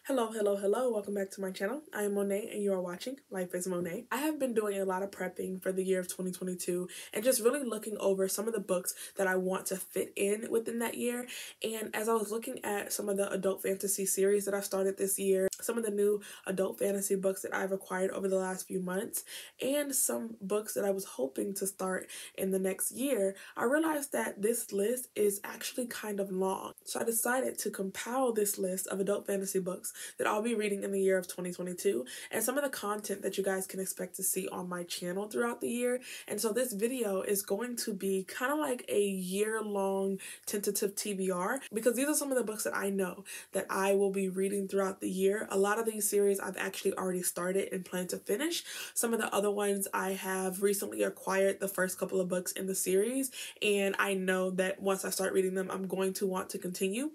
Hello, hello, hello. Welcome back to my channel. I am Monet and you are watching Life is Monet. I have been doing a lot of prepping for the year of 2022 and just really looking over some of the books that I want to fit in within that year. And as I was looking at some of the adult fantasy series that I've started this year, some of the new adult fantasy books that I've acquired over the last few months, and some books that I was hoping to start in the next year, I realized that this list is actually kind of long. So I decided to compile this list of adult fantasy books that I'll be reading in the year of 2022 and some of the content that you guys can expect to see on my channel throughout the year. And so this video is going to be kind of like a year-long tentative TBR because these are some of the books that I know that I will be reading throughout the year. A lot of these series I've actually already started and plan to finish. Some of the other ones I have recently acquired the first couple of books in the series, and I know that once I start reading them, I'm going to want to continue.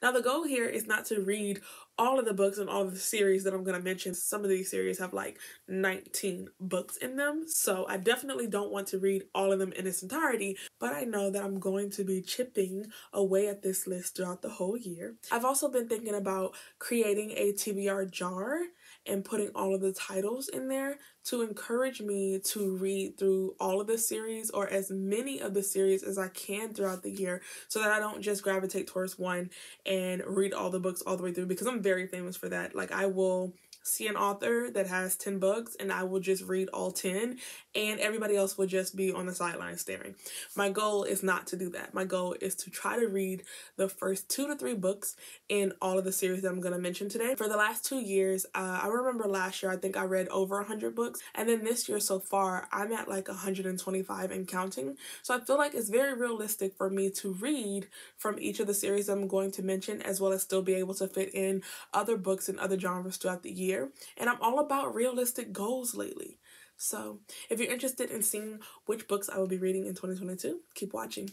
Now the goal here is not to read all of the books and all of the series that I'm going to mention. Some of these series have like 19 books in them, so I definitely don't want to read all of them in its entirety, but I know that I'm going to be chipping away at this list throughout the whole year. I've also been thinking about creating a TBR jar and putting all of the titles in there to encourage me to read through all of the series or as many of the series as I can throughout the year so that I don't just gravitate towards one and read all the books all the way through, because I'm very famous for that. Like, I will see an author that has 10 books and I will just read all 10 and everybody else will just be on the sidelines staring. My goal is not to do that. My goal is to try to read the first 2 to 3 books in all of the series that I'm going to mention today. For the last 2 years, I remember last year I think I read over 100 books, and then this year so far I'm at like 125 and counting. So I feel like it's very realistic for me to read from each of the series I'm going to mention, as well as still be able to fit in other books and other genres throughout the year. And I'm all about realistic goals lately. So if you're interested in seeing which books I will be reading in 2022, keep watching.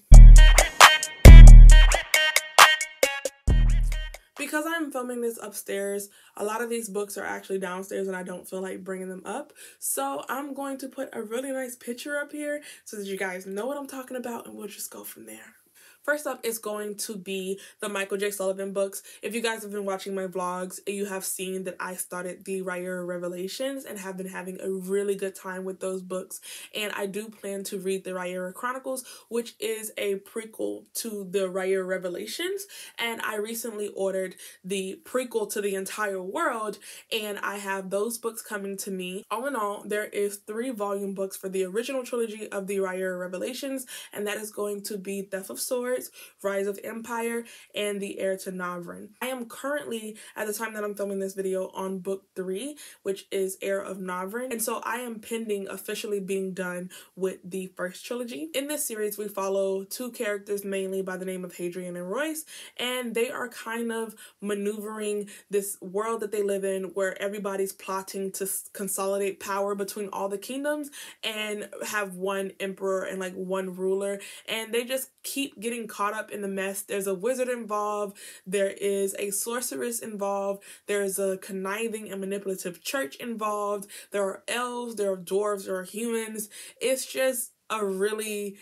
Because I'm filming this upstairs, a lot of these books are actually downstairs and I don't feel like bringing them up. So I'm going to put a really nice picture up here so that you guys know what I'm talking about, and we'll just go from there. First up is going to be the Michael J. Sullivan books. If you guys have been watching my vlogs, you have seen that I started the Riora Revelations and have been having a really good time with those books. And I do plan to read the Riora Chronicles, which is a prequel to the Riora Revelations. And I recently ordered the prequel to the entire world, and I have those books coming to me. All in all, there is 3 volume books for the original trilogy of the Riora Revelations, and that is going to be Theft of Swords, Rise of Empire, and The Heir to Navrin. I am currently, at the time that I'm filming this video, on book 3, which is Heir of Navrin, and so I am pending officially being done with the first trilogy. In this series, we follow 2 characters mainly by the name of Hadrian and Royce, and they are kind of maneuvering this world that they live in where everybody's plotting to consolidate power between all the kingdoms and have one emperor and like one ruler, and they just keep getting caught up in the mess. There's a wizard involved, there is a sorceress involved, there's a conniving and manipulative church involved, there are elves, there are dwarves, there are humans. It's just a really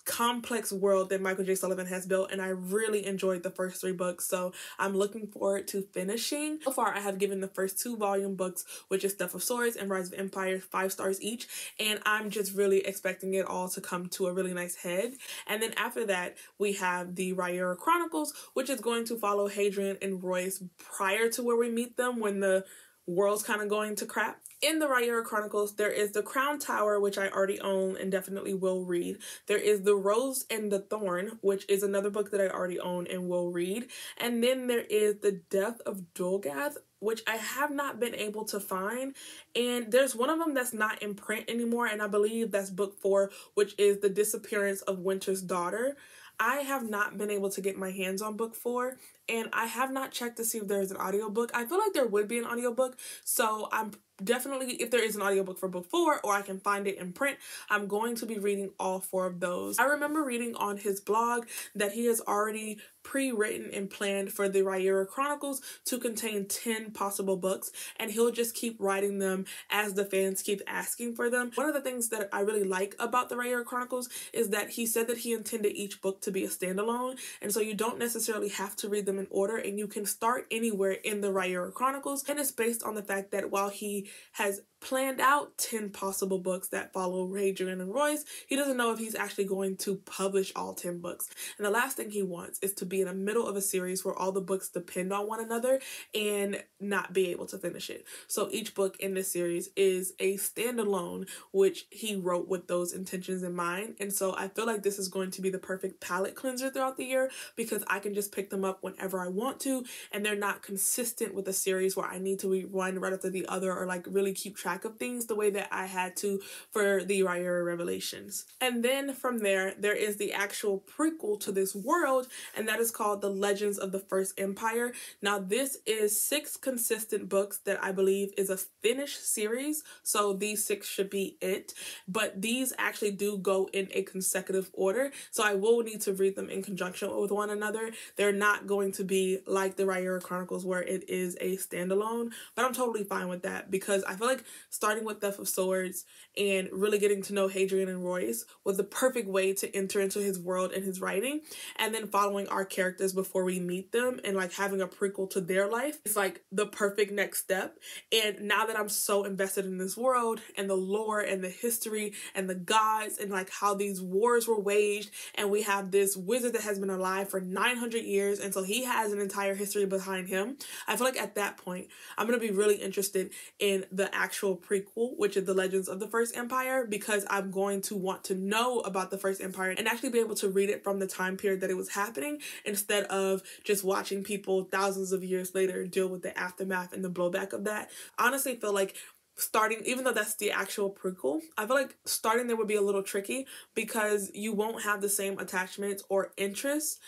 complex world that Michael J. Sullivan has built, and I really enjoyed the first 3 books, so I'm looking forward to finishing. So far, I have given the first 2 volume books, which is Theft of Swords and Rise of Empire, 5 stars each, and I'm just really expecting it all to come to a really nice head. And then after that, we have the Riora Chronicles, which is going to follow Hadrian and Royce prior to where we meet them when the world's kind of going to crap. In the Riora Chronicles, there is the Crown Tower, which I already own and definitely will read. There is The Rose and the Thorn, which is another book that I already own and will read. And then there is The Death of Dulgath, which I have not been able to find. And there's one of them that's not in print anymore, and I believe that's book 4, which is The Disappearance of Winter's Daughter. I have not been able to get my hands on book 4, and I have not checked to see if there's an audiobook. I feel like there would be an audiobook, so I'm definitely, if there is an audiobook for book 4 or I can find it in print, I'm going to be reading all 4 of those. I remember reading on his blog that he has already pre-written and planned for the Riora Chronicles to contain 10 possible books, and he'll just keep writing them as the fans keep asking for them. One of the things that I really like about the Riora Chronicles is that he said that he intended each book to be a standalone, and so you don't necessarily have to read them them in order, and you can start anywhere in the Riora Chronicles. And it's based on the fact that while he has planned out 10 possible books that follow Hadrian and Royce, he doesn't know if he's actually going to publish all 10 books. And the last thing he wants is to be in the middle of a series where all the books depend on one another and not be able to finish it. So each book in this series is a standalone, which he wrote with those intentions in mind. And so I feel like this is going to be the perfect palate cleanser throughout the year, because I can just pick them up whenever I want to, and they're not consistent with a series where I need to read one right after the other or like really keep track of things the way that I had to for the Riora Revelations. And then from there is the actual prequel to this world, and that is called The Legends of the First Empire. Now this is 6 consistent books that I believe is a finished series, so these 6 should be it, but these actually do go in a consecutive order, so I will need to read them in conjunction with one another. They're not going to be like the Riora Chronicles where it is a standalone, but I'm totally fine with that, because I feel like starting with Theft of Swords and really getting to know Hadrian and Royce was the perfect way to enter into his world and his writing, and then following our characters before we meet them and like having a prequel to their life is like the perfect next step. And now that I'm so invested in this world and the lore and the history and the gods and like how these wars were waged, and we have this wizard that has been alive for 900 years, and so he has an entire history behind him, I feel like at that point I'm going to be really interested in the actual prequel, which is The Legends of the First Empire, because I'm going to want to know about the First Empire and actually be able to read it from the time period that it was happening, instead of just watching people thousands of years later deal with the aftermath and the blowback of that. I honestly feel like starting, even though that's the actual prequel, I feel like starting there would be a little tricky, because you won't have the same attachments or interests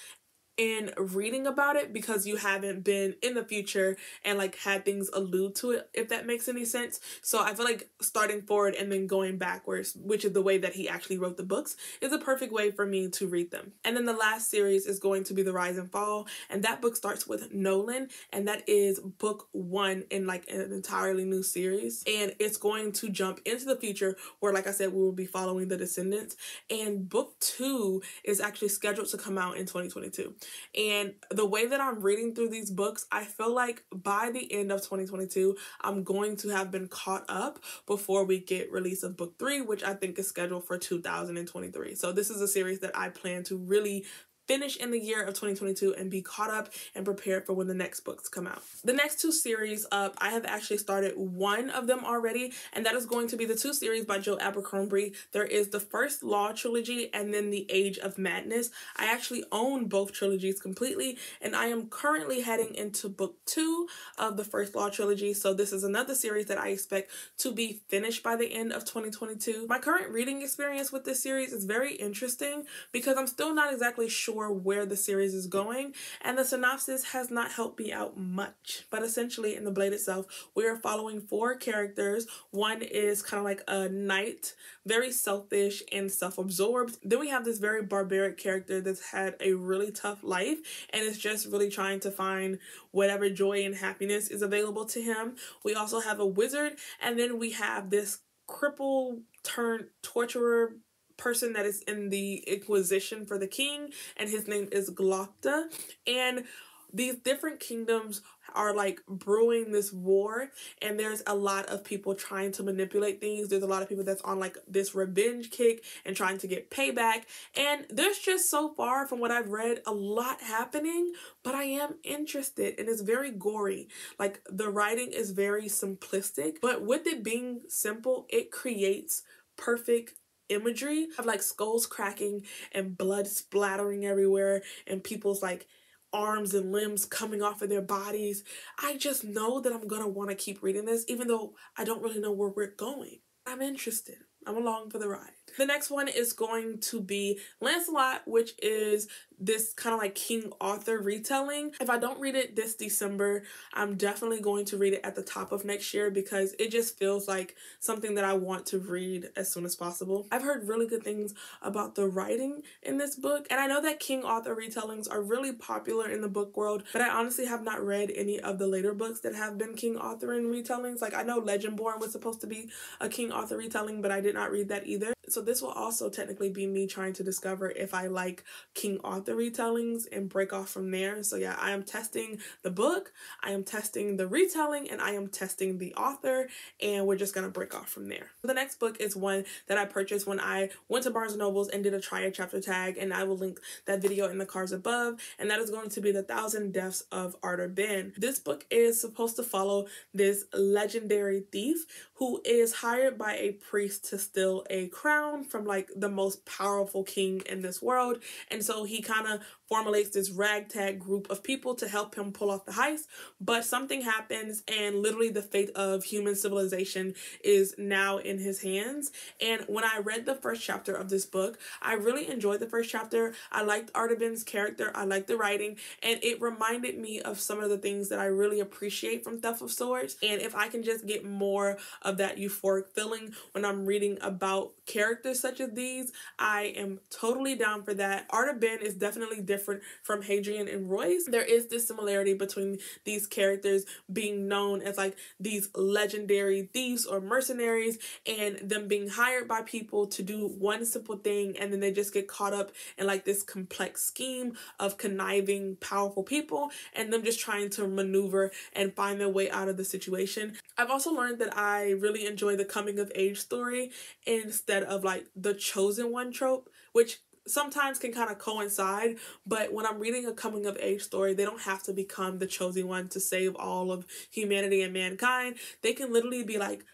in reading about it, because you haven't been in the future and like had things allude to it, if that makes any sense. So I feel like starting forward and then going backwards, which is the way that he actually wrote the books, is a perfect way for me to read them. And then the last series is going to be The Rise and Fall, and that book starts with Nolan, and that is book 1 in like an entirely new series, and it's going to jump into the future where, like I said, we will be following the descendants, and book 2 is actually scheduled to come out in 2022. And the way that I'm reading through these books, I feel like by the end of 2022, I'm going to have been caught up before we get release of book 3, which I think is scheduled for 2023. So this is a series that I plan to really finish in the year of 2022 and be caught up and prepared for when the next books come out. The next 2 series up, I have actually started one of them already, and that is going to be the 2 series by Joe Abercrombie. There is the First Law Trilogy and then the Age of Madness. I actually own both trilogies completely, and I am currently heading into book 2 of the First Law Trilogy, so this is another series that I expect to be finished by the end of 2022. My current reading experience with this series is very interesting, because I'm still not exactly sure where the series is going, and the synopsis has not helped me out much. But essentially in the blade itself, we are following 4 characters. One is kind of like a knight, very selfish and self-absorbed. Then we have this very barbaric character that's had a really tough life and is just really trying to find whatever joy and happiness is available to him. We also have a wizard, and then we have this cripple turned torturer person that is in the Inquisition for the king, and his name is Glocta. And these different kingdoms are like brewing this war, and there's a lot of people trying to manipulate things. There's a lot of people that's on like this revenge kick and trying to get payback, and there's just, so far from what I've read, a lot happening, but I am interested, and it's very gory. Like the writing is very simplistic, but with it being simple, it creates perfect imagery of like skulls cracking and blood splattering everywhere and people's like arms and limbs coming off of their bodies. I just know that I'm gonna want to keep reading this, even though I don't really know where we're going. I'm interested. I'm along for the ride. The next one is going to be Lancelot, which is this kind of like King Arthur retelling. If I don't read it this December, I'm definitely going to read it at the top of next year, because it just feels like something that I want to read as soon as possible. I've heard really good things about the writing in this book, and I know that King Arthur retellings are really popular in the book world, but I honestly have not read any of the later books that have been King Arthur retellings. Like I know Legendborn was supposed to be a King Arthur retelling, but I did not read that either. So this will also technically be me trying to discover if I like King Arthur retellings and break off from there. So yeah, I am testing the book, I am testing the retelling, and I am testing the author, and we're just gonna break off from there. The next book is one that I purchased when I went to Barnes & Nobles and did a try a chapter tag, and I will link that video in the cards above, and that is going to be The 1,000 Deaths of Arthur Ben. This book is supposed to follow this legendary thief who is hired by a priest to steal a crown from like the most powerful king in this world, and so he kind of formulates this ragtag group of people to help him pull off the heist, but something happens and literally the fate of human civilization is now in his hands. And when I read the first chapter of this book, I really enjoyed the first chapter. I liked Arthur Ben's character, I liked the writing, and it reminded me of some of the things that I really appreciate from Theft of Swords. And if I can just get more of that euphoric feeling when I'm reading about characters such as these, I am totally down for that. Arthur Ben is definitely different from Hadrian and Royce. There is this similarity between these characters being known as like these legendary thieves or mercenaries, and them being hired by people to do one simple thing, and then they just get caught up in like this complex scheme of conniving powerful people, and them just trying to maneuver and find their way out of the situation. I've also learned that I really enjoy the coming of age story instead of like the chosen one trope, which sometimes can kind of coincide, but when I'm reading a coming of age story, they don't have to become the chosen one to save all of humanity and mankind. They can literally be like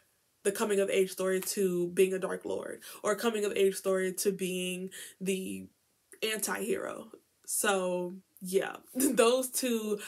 the coming of age story to being a Dark Lord, or coming of age story to being the anti-hero. So yeah, those two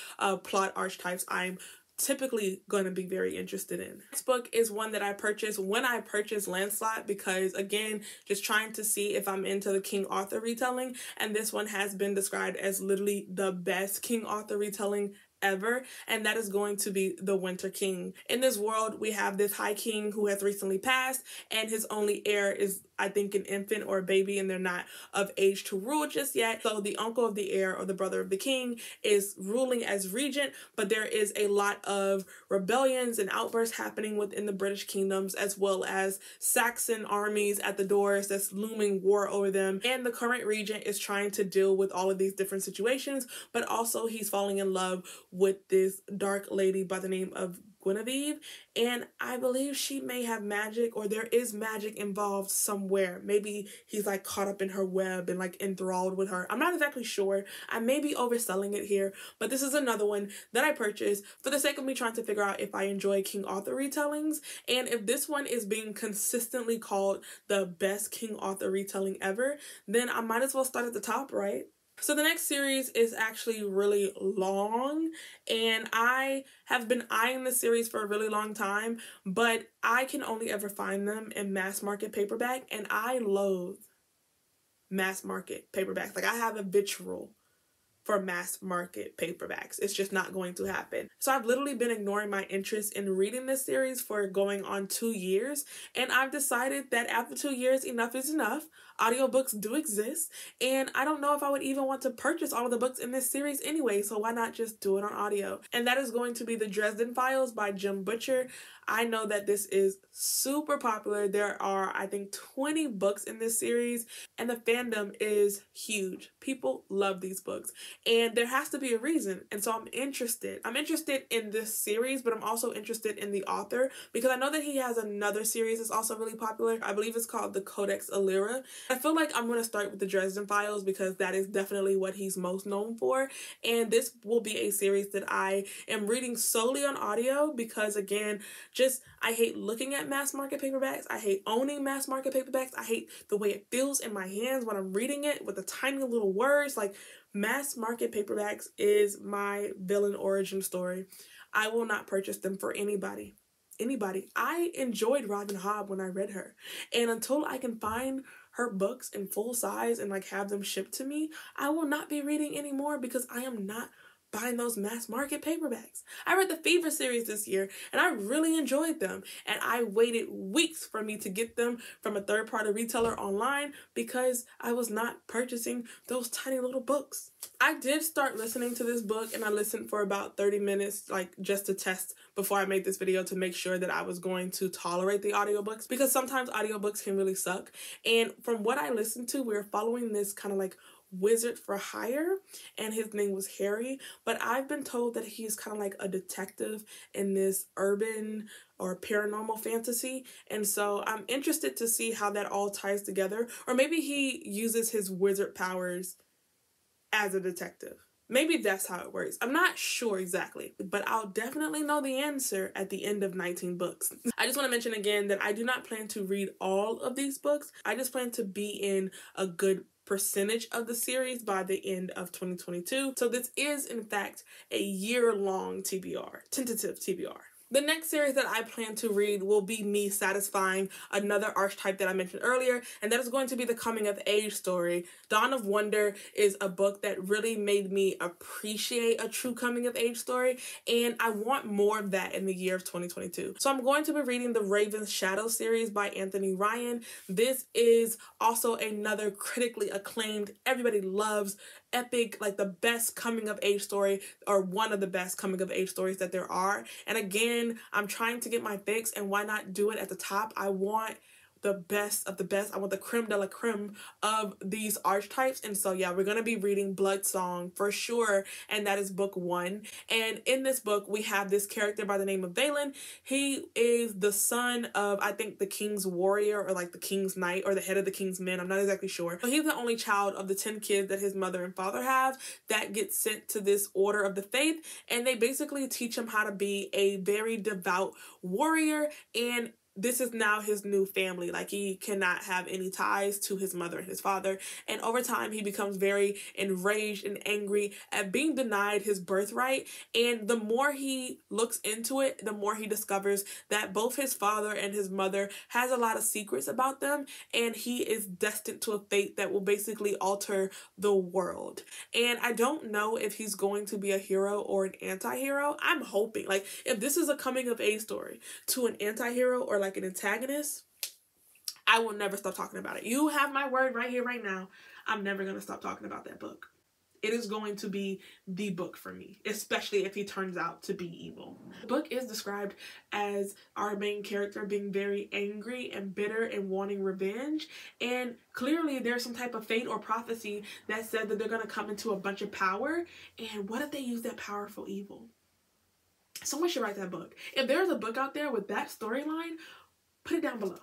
plot archetypes I'm typically going to be very interested in. Next book is one that I purchased when I purchased Lancelot, because again, just trying to see if I'm into the King Arthur retelling, and this one has been described as literally the best King Arthur retelling ever, and that is going to be The Winter King. In this world, we have this high king who has recently passed, and his only heir is, I think, an infant or a baby, and they're not of age to rule just yet. So the uncle of the heir, or the brother of the king, is ruling as regent, but there is a lot of rebellions and outbursts happening within the British kingdoms, as well as Saxon armies at the doors that's looming war over them. And the current regent is trying to deal with all of these different situations, but also he's falling in love with this dark lady by the name of Guinevere, and I believe she may have magic, or there is magic involved somewhere. Maybe he's like caught up in her web and like enthralled with her. I'm not exactly sure. I may be overselling it here, but this is another one that I purchased for the sake of me trying to figure out if I enjoy King Arthur retellings, and if this one is being consistently called the best King Arthur retelling ever, then I might as well start at the top, right? So the next series is actually really long, and I have been eyeing this series for a really long time, but I can only ever find them in mass market paperback, and I loathe mass market paperbacks. Like, I have a vitriol for mass market paperbacks. It's just not going to happen. So I've literally been ignoring my interest in reading this series for going on 2 years, and I've decided that after 2 years, enough is enough. Audiobooks do exist, and I don't know if I would even want to purchase all of the books in this series anyway, so why not just do it on audio? And that is going to be The Dresden Files by Jim Butcher. I know that this is super popular. There are, I think, 20 books in this series, and the fandom is huge. People love these books, and there has to be a reason, and so I'm interested. I'm interested in this series, but I'm also interested in the author, because I know that he has another series that's also really popular. I believe it's called the Codex Alera. I feel like I'm going to start with the Dresden Files, because that is definitely what he's most known for, and this will be a series that I am reading solely on audio, because again, I hate looking at mass market paperbacks. I hate owning mass market paperbacks. I hate the way it feels in my hands when I'm reading it with the tiny little words. Like, mass market paperbacks is my villain origin story. I will not purchase them for anybody. I enjoyed Robin Hobb when I read her, and until I can find her books in full size and like have them shipped to me, I will not be reading anymore, because I am not buying those mass market paperbacks. I read the Fever series this year and I really enjoyed them, and I waited weeks for me to get them from a third-party retailer online because I was not purchasing those tiny little books. I did start listening to this book, and I listened for about 30 minutes, like just to test before I made this video to make sure that I was going to tolerate the audiobooks, because sometimes audiobooks can really suck. And from what I listened to, we were following this kind of like wizard for hire, and his name was Harry, but I've been told that he's kind of like a detective in this urban or paranormal fantasy, and so I'm interested to see how that all ties together. Or maybe he uses his wizard powers as a detective. Maybe that's how it works. I'm not sure exactly, but I'll definitely know the answer at the end of 19 books. I just want to mention again that I do not plan to read all of these books. I just plan to be in a good percentage of the series by the end of 2022. So this is in fact a year-long TBR, tentative TBR. The next series that I plan to read will be me satisfying another archetype that I mentioned earlier, and that is going to be the coming of age story. Dawn of Wonder is a book that really made me appreciate a true coming of age story, and I want more of that in the year of 2022. So I'm going to be reading the Raven's Shadow series by Anthony Ryan. This is also another critically acclaimed, everybody loves, epic, like the best coming of age story, or one of the best coming of age stories that there are. And again, I'm trying to get my fix, and why not do it at the top? I want the best of the best. I want the creme de la creme of these archetypes. And so yeah, we're going to be reading Blood Song for sure, and that is book 1. And in this book, we have this character by the name of Valen. He is the son of, I think, the king's warrior, or like the king's knight, or the head of the king's men. I'm not exactly sure. But he's the only child of the 10 kids that his mother and father have that get sent to this order of the faith. And they basically teach him how to be a very devout warrior, and this is now his new family. Like, he cannot have any ties to his mother and his father. And over time, he becomes very enraged and angry at being denied his birthright. And the more he looks into it, the more he discovers that both his father and his mother has a lot of secrets about them. And he is destined to a fate that will basically alter the world. And I don't know if he's going to be a hero or an anti-hero. I'm hoping, like, if this is a coming of age story to an anti-hero or like an antagonist, I will never stop talking about it. You have my word right here, right now. I'm never going to stop talking about that book. It is going to be the book for me, especially if he turns out to be evil. The book is described as our main character being very angry and bitter and wanting revenge. And clearly there's some type of fate or prophecy that said that they're going to come into a bunch of power. And what if they use that power for evil? Someone should write that book. If there's a book out there with that storyline, put it down below.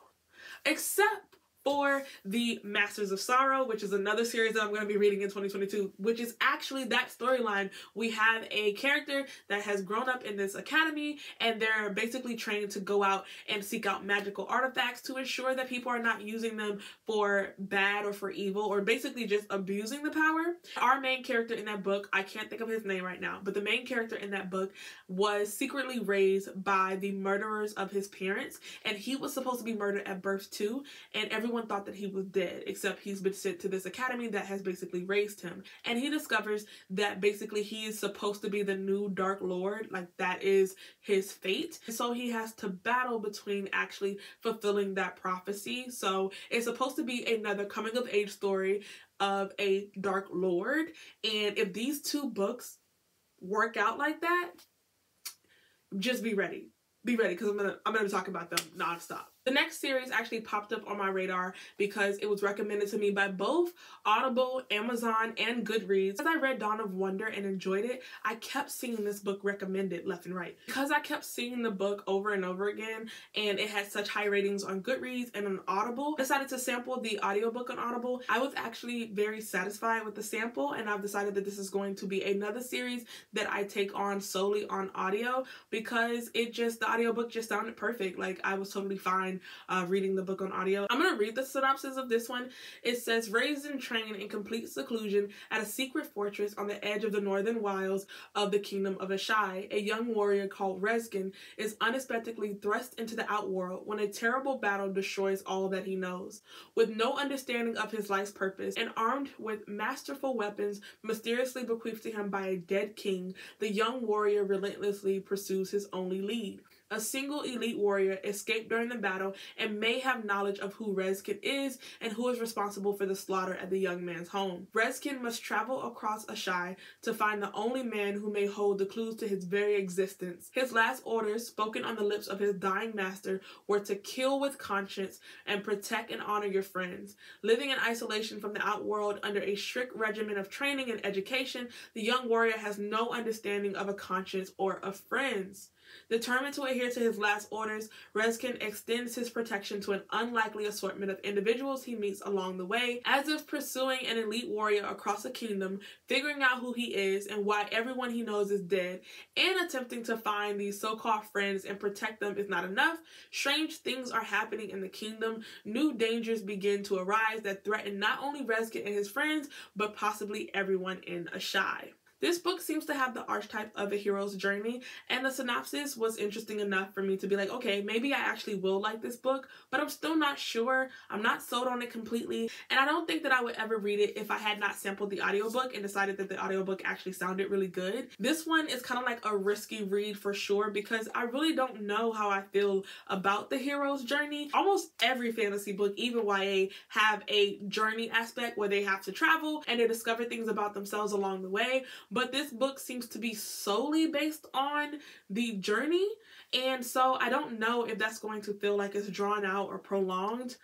Except for the Masters of Sorrow, which is another series that I'm going to be reading in 2022, which is actually that storyline. We have a character that has grown up in this academy, and they're basically trained to go out and seek out magical artifacts to ensure that people are not using them for bad or for evil, or basically just abusing the power. Our main character in that book, I can't think of his name right now, but the main character in that book was secretly raised by the murderers of his parents, and he was supposed to be murdered at birth too, and everyone thought that he was dead, except he's been sent to this academy that has basically raised him. And he discovers that basically he is supposed to be the new Dark Lord, like that is his fate. So he has to battle between actually fulfilling that prophecy. So it's supposed to be another coming of age story of a Dark Lord. And if these two books work out like that, just be ready. Be ready, because I'm gonna be talking about them nonstop. The next series actually popped up on my radar because it was recommended to me by both Audible, Amazon, and Goodreads. As I read Dawn of Wonder and enjoyed it, I kept seeing this book recommended left and right. Because I kept seeing the book over and over again, and it had such high ratings on Goodreads and on Audible, I decided to sample the audiobook on Audible. I was actually very satisfied with the sample, and I've decided that this is going to be another series that I take on solely on audio, because the audiobook just sounded perfect. Like, I was totally fine mind reading the book on audio. I'm going to read the synopsis of this one. It says, raised and trained in complete seclusion at a secret fortress on the edge of the northern wilds of the kingdom of Ashai, a young warrior called Dresden is unexpectedly thrust into the outworld when a terrible battle destroys all that he knows. With no understanding of his life's purpose and armed with masterful weapons mysteriously bequeathed to him by a dead king, the young warrior relentlessly pursues his only lead. A single elite warrior escaped during the battle and may have knowledge of who Dresden is and who is responsible for the slaughter at the young man's home. Dresden must travel across Ashai to find the only man who may hold the clues to his very existence. His last orders, spoken on the lips of his dying master, were to kill with conscience and protect and honor your friends. Living in isolation from the outworld under a strict regimen of training and education, the young warrior has no understanding of a conscience or of friends. Determined to adhere to his last orders, Dresden extends his protection to an unlikely assortment of individuals he meets along the way, as if pursuing an elite warrior across a kingdom, figuring out who he is and why everyone he knows is dead, and attempting to find these so-called friends and protect them is not enough. Strange things are happening in the kingdom. New dangers begin to arise that threaten not only Dresden and his friends, but possibly everyone in Ashai. This book seems to have the archetype of a hero's journey, and the synopsis was interesting enough for me to be like, okay, maybe I actually will like this book, but I'm still not sure. I'm not sold on it completely, and I don't think that I would ever read it if I had not sampled the audiobook and decided that the audiobook actually sounded really good. This one is kind of like a risky read for sure, because I really don't know how I feel about the hero's journey. Almost every fantasy book, even YA, have a journey aspect where they have to travel and they discover things about themselves along the way. But this book seems to be solely based on the journey, and so I don't know if that's going to feel like it's drawn out or prolonged.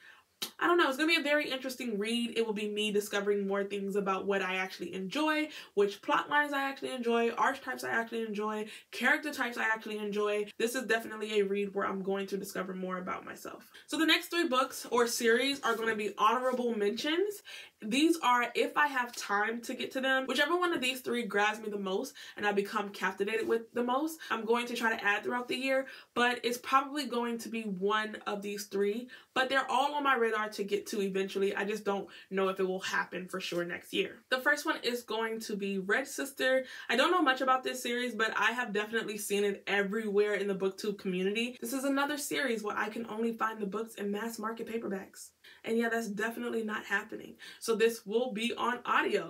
I don't know. It's going to be a very interesting read. It will be me discovering more things about what I actually enjoy, which plot lines I actually enjoy, archetypes I actually enjoy, character types I actually enjoy. This is definitely a read where I'm going to discover more about myself. So the next 3 books or series are going to be honorable mentions. These are if I have time to get to them. Whichever one of these 3 grabs me the most and I become captivated with the most, I'm going to try to add throughout the year, but it's probably going to be one of these 3, but they're all on my radar to get to eventually. I just don't know if it will happen for sure next year. The first one is going to be Red Sister. I don't know much about this series, but I have definitely seen it everywhere in the booktube community. This is another series where I can only find the books in mass market paperbacks. And yeah, that's definitely not happening. So this will be on audio.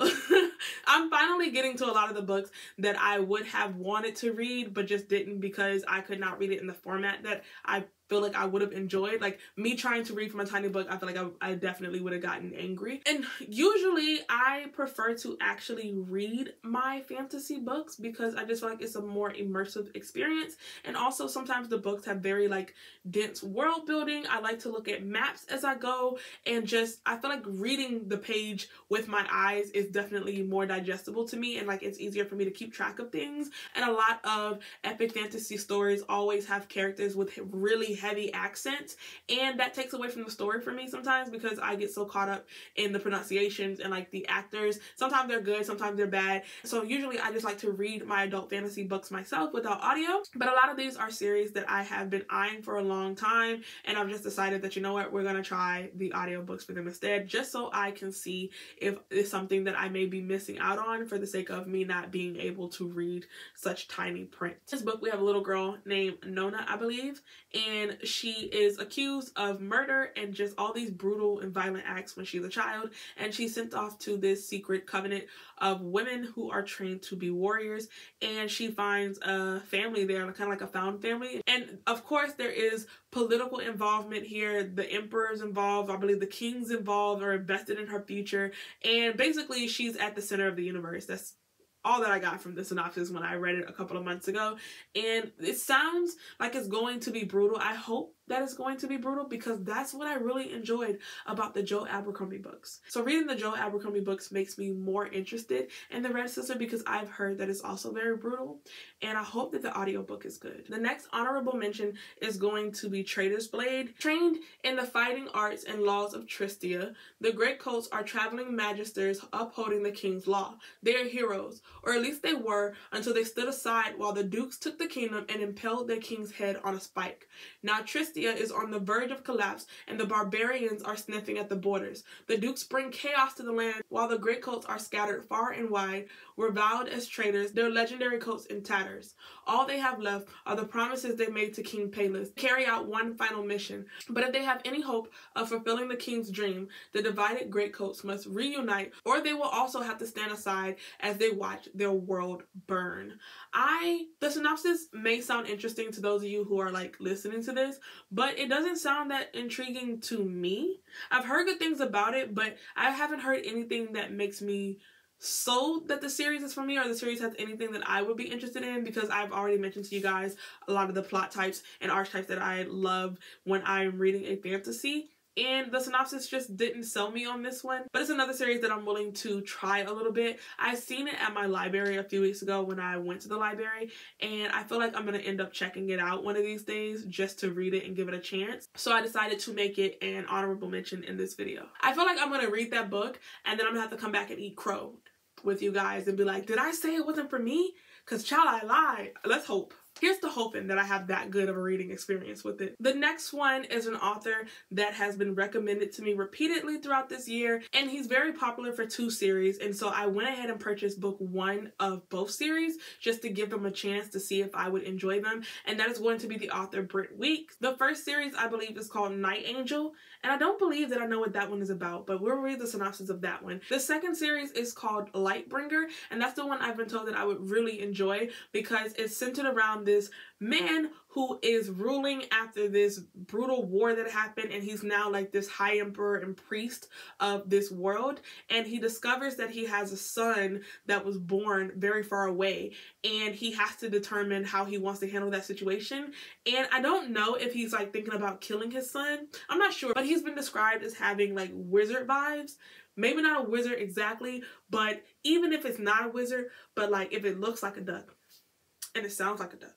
I'm finally getting to a lot of the books that I would have wanted to read, but just didn't because I could not read it in the format that I feel like I would have enjoyed. Like me trying to read from a tiny book, I feel like I definitely would have gotten angry. And usually I prefer to actually read my fantasy books because I just feel like it's a more immersive experience. And also sometimes the books have very like dense world building. I like to look at maps as I go, and just I feel like reading the page with my eyes is definitely more digestible to me, and like it's easier for me to keep track of things. And a lot of epic fantasy stories always have characters with really heavy accents, and that takes away from the story for me sometimes because I get so caught up in the pronunciations and like the actors. Sometimes they're good, sometimes they're bad. So usually I just like to read my adult fantasy books myself without audio. But a lot of these are series that I have been eyeing for a long time, and I've just decided that, you know what, we're gonna try the audiobooks for them instead, just so I can see if it's something that I may be missing out on for the sake of me not being able to read such tiny print. This book, we have a little girl named Nona, I believe, and she is accused of murder and just all these brutal and violent acts when she's a child, and she's sent off to this secret covenant of women who are trained to be warriors, and she finds a family there, kind of like a found family. And of course there is political involvement here. The emperor's involved, I believe the king's involved or invested in her future, and basically she's at the center of the universe. That's all that I got from the synopsis when I read it a couple of months ago, and it sounds like it's going to be brutal. I hope that it's going to be brutal because that's what I really enjoyed about the Joe Abercrombie books. So reading the Joe Abercrombie books makes me more interested in the Red Sister because I've heard that it's also very brutal, and I hope that the audiobook is good. The next honorable mention is going to be Traitor's Blade. Trained in the fighting arts and laws of Tristia, the Great Coats are traveling magisters upholding the king's law. They are heroes, or at least they were, until they stood aside while the dukes took the kingdom and impaled their king's head on a spike. Now Tristia is on the verge of collapse, and the barbarians are sniffing at the borders. The dukes bring chaos to the land, while the greatcoats are scattered far and wide, reviled as traitors, their legendary coats in tatters. All they have left are the promises they made to King Payless, carry out one final mission. But if they have any hope of fulfilling the king's dream, the divided greatcoats must reunite, or they will also have to stand aside as they watch their world burn. The synopsis may sound interesting to those of you who are like listening to this, but it doesn't sound that intriguing to me. I've heard good things about it, but I haven't heard anything that makes me sold that the series is for me, or the series has anything that I would be interested in, because I've already mentioned to you guys a lot of the plot types and archetypes that I love when I'm reading a fantasy. And the synopsis just didn't sell me on this one. But it's another series that I'm willing to try a little bit. I seen it at my library a few weeks ago when I went to the library. And I feel like I'm going to end up checking it out one of these days just to read it and give it a chance. So I decided to make it an honorable mention in this video. I feel like I'm going to read that book and then I'm going to have to come back and eat crow with you guys and be like, did I say it wasn't for me? Because child, I lied. Let's hope. Here's to hoping that I have that good of a reading experience with it. The next one is an author that has been recommended to me repeatedly throughout this year, and he's very popular for 2 series, and so I went ahead and purchased book 1 of both series just to give them a chance to see if I would enjoy them, and that is going to be the author Britt Weeks. The first series, I believe, is called Night Angel, and I don't believe that I know what that one is about, but we'll read the synopsis of that one. The second series is called Lightbringer, and that's the one I've been told that I would really enjoy because it's centered around this man who is ruling after this brutal war that happened, and he's now like this high emperor and priest of this world, and he discovers that he has a son that was born very far away, and he has to determine how he wants to handle that situation. And I don't know if he's like thinking about killing his son. I'm not sure, but he's been described as having like wizard vibes. Maybe not a wizard exactly, but even if it's not a wizard, but like if it looks like a duck and it sounds like a duck,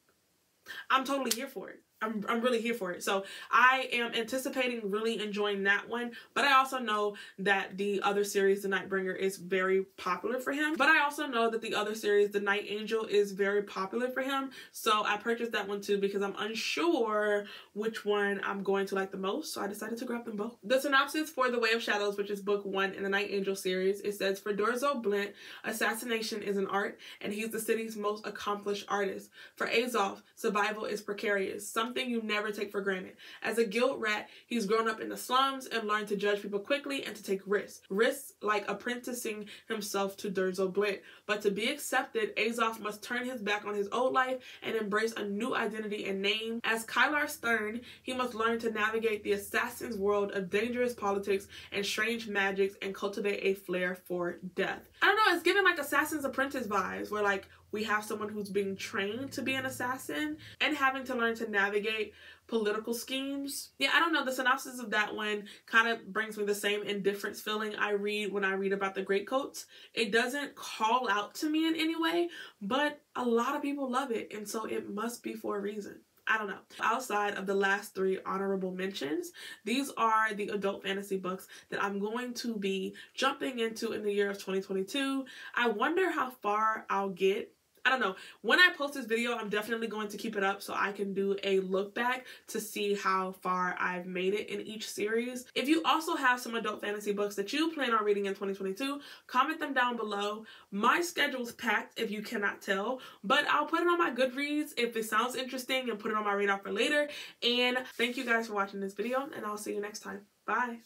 I'm totally here for it. I'm really here for it. So I am anticipating really enjoying that one. But I also know that the other series, The Lightbringer, is very popular for him. But I also know that the other series, The Night Angel, is very popular for him. So I purchased that one too because I'm unsure which one I'm going to like the most. So I decided to grab them both. The synopsis for The Way of Shadows, which is book 1 in the Night Angel series, it says, for Dorzo Blint, assassination is an art, and he's the city's most accomplished artist. For Azov, survival is precarious, something you never take for granted. As a guild rat, he's grown up in the slums and learned to judge people quickly and to take risks. Risks like apprenticing himself to Dorzo Blint. But to be accepted, Azov must turn his back on his old life and embrace a new identity and name. As Kylar Stern, he must learn to navigate the assassin's world of dangerous politics and strange magics and cultivate a flair for death. I don't know, it's giving like Assassin's Apprentice vibes, where like we have someone who's being trained to be an assassin and having to learn to navigate political schemes. Yeah, I don't know. The synopsis of that one kind of brings me the same indifference feeling I read when I read about the Greatcoats. It doesn't call out to me in any way, but a lot of people love it, and so it must be for a reason. I don't know. Outside of the last 3 honorable mentions, these are the adult fantasy books that I'm going to be jumping into in the year of 2022. I wonder how far I'll get. I don't know. When I post this video, I'm definitely going to keep it up so I can do a look back to see how far I've made it in each series. If you also have some adult fantasy books that you plan on reading in 2022, comment them down below. My schedule's packed if you cannot tell, but I'll put it on my Goodreads if it sounds interesting and put it on my radar for later. And thank you guys for watching this video, and I'll see you next time. Bye.